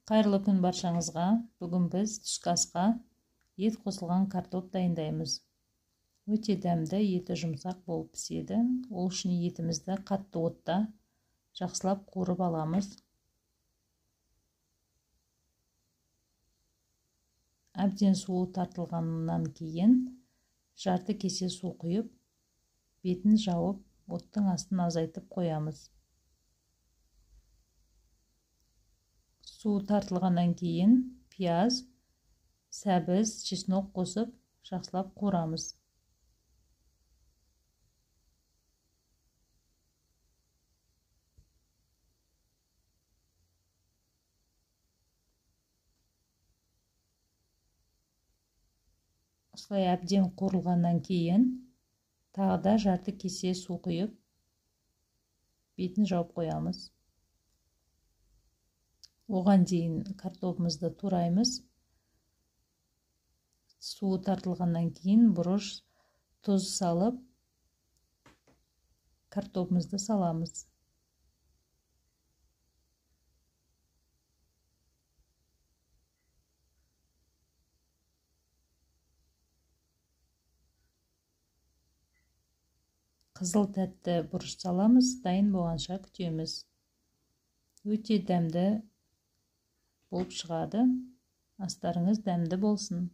Қайырлы күн баршаңызға. Бүгін біз түскі асқа ет қосылған картоп дайындаймыз. Өте дәмді, еті жұмсақ болып піседі. Ол үшін етімізді қатты отта жақсылап қуырып аламыз. Әбден суы тартылғаннан кейін жарты кесе су құйып, бетін жауып, оттың астын азайтып қоямыз. Су тартылғаннан кейін пияз, сәбіз, чеснок қосып, жақсылап қуырамыз. Осылай әбден қуырылғаннан кейін тағы да жарты кесе су құйып, бетін жауып қоямыз. Оған дейін картопымызды тураймыз. Суы тартылғаннан кейін бұрыш, тұз салып, картопымызды саламыз. Қызыл тәтті бұрыш саламыз, дайын болғанша күтеміз. Өте дәмді болып шығады. Астарыңыз дәмді болсын.